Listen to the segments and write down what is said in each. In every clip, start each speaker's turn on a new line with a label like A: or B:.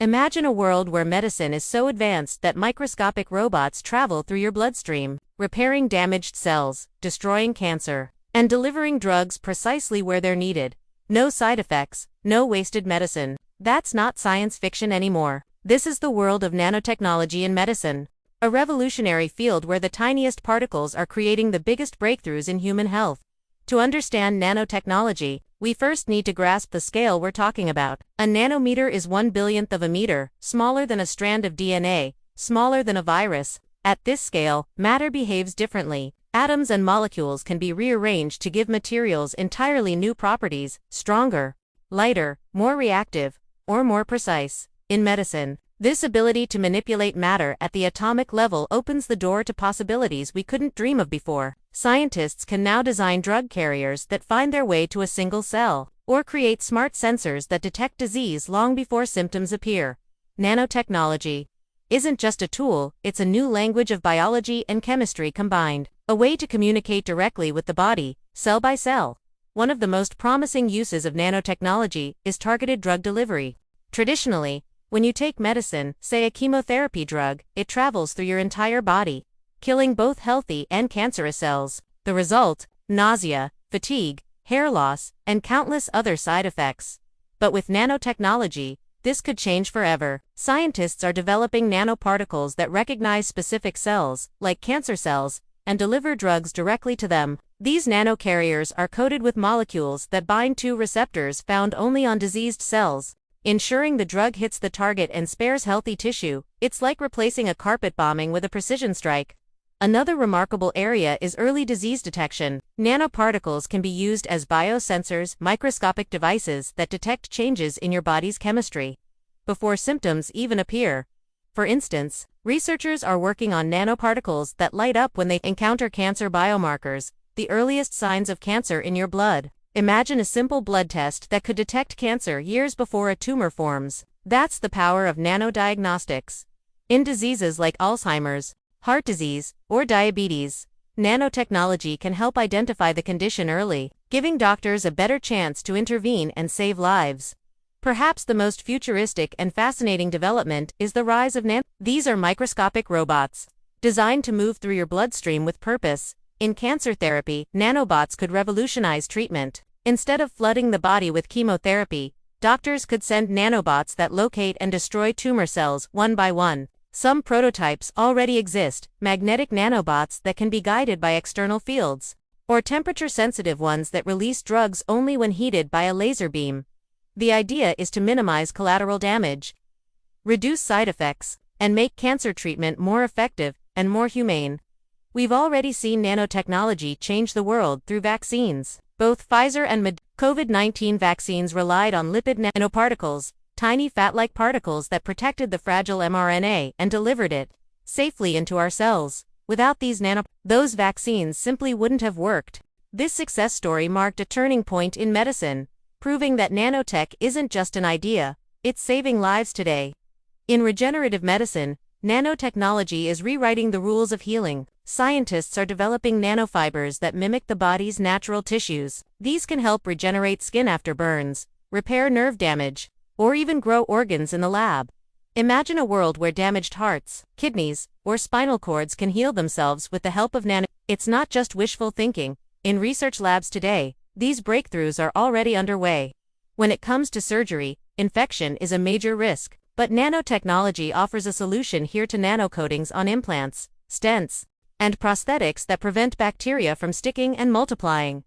A: Imagine a world where medicine is so advanced that microscopic robots travel through your bloodstream, repairing damaged cells, destroying cancer, and delivering drugs precisely where they're needed. No side effects, no wasted medicine. That's not science fiction anymore. This is the world of nanotechnology in medicine. A revolutionary field where the tiniest particles are creating the biggest breakthroughs in human health. To understand nanotechnology, we first need to grasp the scale we're talking about. A nanometer is 1/1000th of a meter, smaller than a strand of DNA, smaller than a virus. At this scale, matter behaves differently. Atoms and molecules can be rearranged to give materials entirely new properties, stronger, lighter, more reactive, or more precise. In medicine, this ability to manipulate matter at the atomic level opens the door to possibilities we couldn't dream of before. Scientists can now design drug carriers that find their way to a single cell, or create smart sensors that detect disease long before symptoms appear. Nanotechnology isn't just a tool, it's a new language of biology and chemistry combined, a way to communicate directly with the body, cell by cell. One of the most promising uses of nanotechnology is targeted drug delivery. Traditionally, when you take medicine, say a chemotherapy drug, it travels through your entire body, killing both healthy and cancerous cells. The result: nausea, fatigue, hair loss, and countless other side effects. But with nanotechnology, this could change forever. Scientists are developing nanoparticles that recognize specific cells, like cancer cells, and deliver drugs directly to them. These nanocarriers are coated with molecules that bind to receptors found only on diseased cells, ensuring the drug hits the target and spares healthy tissue. It's like replacing a carpet bombing with a precision strike. Another remarkable area is early disease detection. Nanoparticles can be used as biosensors, microscopic devices that detect changes in your body's chemistry before symptoms even appear. For instance, researchers are working on nanoparticles that light up when they encounter cancer biomarkers, the earliest signs of cancer in your blood. Imagine a simple blood test that could detect cancer years before a tumor forms. That's the power of nanodiagnostics. In diseases like Alzheimer's, heart disease, or diabetes, nanotechnology can help identify the condition early, giving doctors a better chance to intervene and save lives. Perhaps the most futuristic and fascinating development is the rise of These are microscopic robots, designed to move through your bloodstream with purpose. In cancer therapy, nanobots could revolutionize treatment. Instead of flooding the body with chemotherapy, doctors could send nanobots that locate and destroy tumor cells one by one. Some prototypes already exist: magnetic nanobots that can be guided by external fields, or temperature-sensitive ones that release drugs only when heated by a laser beam. The idea is to minimize collateral damage, reduce side effects, and make cancer treatment more effective and more humane. We've already seen nanotechnology change the world through vaccines. Both Pfizer and COVID-19 vaccines relied on lipid nanoparticles, tiny fat-like particles that protected the fragile mRNA and delivered it safely into our cells. Without those vaccines simply wouldn't have worked. This success story marked a turning point in medicine, proving that nanotech isn't just an idea, it's saving lives today. In regenerative medicine, nanotechnology is rewriting the rules of healing. Scientists are developing nanofibers that mimic the body's natural tissues. These can help regenerate skin after burns, repair nerve damage, or even grow organs in the lab. Imagine a world where damaged hearts, kidneys, or spinal cords can heal themselves with the help of nano. It's not just wishful thinking. In research labs today, these breakthroughs are already underway. When it comes to surgery, infection is a major risk, but nanotechnology offers a solution here to nanocoatings on implants, stents, and prosthetics that prevent bacteria from sticking and multiplying.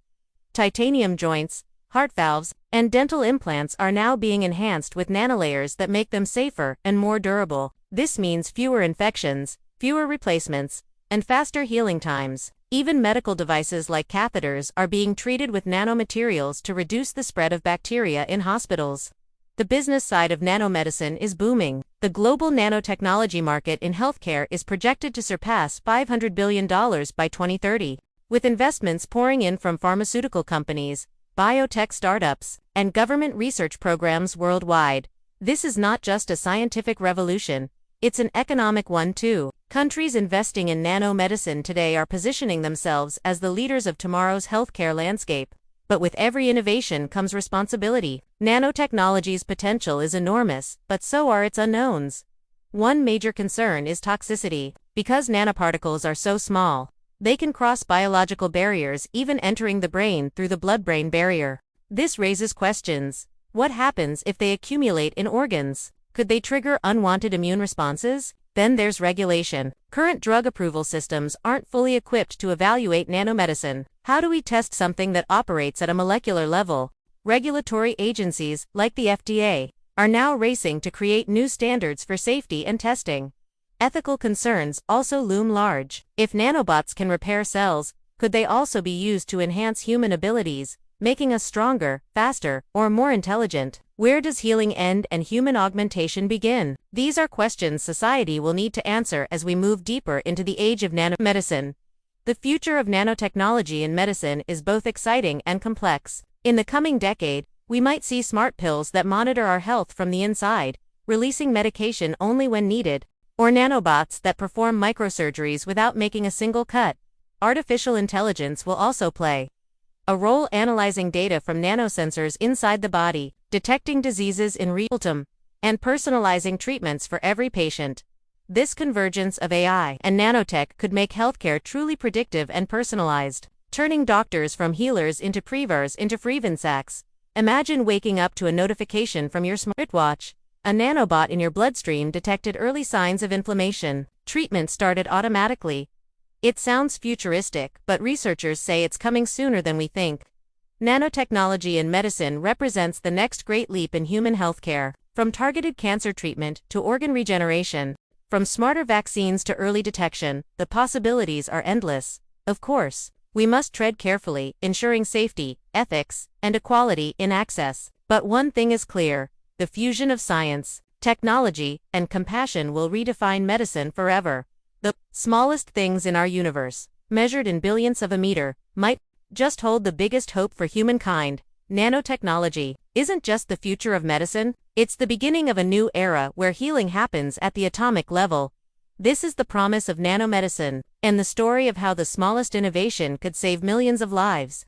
A: Titanium joints, heart valves, and dental implants are now being enhanced with nanolayers that make them safer and more durable. This means fewer infections, fewer replacements, and faster healing times. Even medical devices like catheters are being treated with nanomaterials to reduce the spread of bacteria in hospitals. The business side of nanomedicine is booming. The global nanotechnology market in healthcare is projected to surpass $500 billion by 2030, with investments pouring in from pharmaceutical companies, biotech startups, and government research programs worldwide. This is not just a scientific revolution, it's an economic one too. Countries investing in nanomedicine today are positioning themselves as the leaders of tomorrow's healthcare landscape. But with every innovation comes responsibility. Nanotechnology's potential is enormous, but so are its unknowns. One major concern is toxicity. Because nanoparticles are so small, they can cross biological barriers, even entering the brain through the blood-brain barrier. This raises questions. What happens if they accumulate in organs? Could they trigger unwanted immune responses? Then there's regulation. Current drug approval systems aren't fully equipped to evaluate nanomedicine. How do we test something that operates at a molecular level? Regulatory agencies, like the FDA, are now racing to create new standards for safety and testing. Ethical concerns also loom large. If nanobots can repair cells, could they also be used to enhance human abilities, making us stronger, faster, or more intelligent? Where does healing end and human augmentation begin? These are questions society will need to answer as we move deeper into the age of nanomedicine. The future of nanotechnology in medicine is both exciting and complex. In the coming decade, we might see smart pills that monitor our health from the inside, releasing medication only when needed, or nanobots that perform microsurgeries without making a single cut. Artificial intelligence will also play a role analyzing data from nanosensors inside the body, detecting diseases in real time, and personalizing treatments for every patient. This convergence of AI and nanotech could make healthcare truly predictive and personalized, turning doctors from healers into prevers into freevansacks. Imagine waking up to a notification from your smartwatch. A nanobot in your bloodstream detected early signs of inflammation. Treatment started automatically. It sounds futuristic, but researchers say it's coming sooner than we think. Nanotechnology in medicine represents the next great leap in human healthcare. From targeted cancer treatment to organ regeneration, from smarter vaccines to early detection, the possibilities are endless. Of course, we must tread carefully, ensuring safety, ethics, and equality in access. But one thing is clear. The fusion of science, technology, and compassion will redefine medicine forever. The smallest things in our universe, measured in billionths of a meter, might just hold the biggest hope for humankind. Nanotechnology isn't just the future of medicine, it's the beginning of a new era where healing happens at the atomic level. This is the promise of nanomedicine, and the story of how the smallest innovation could save millions of lives.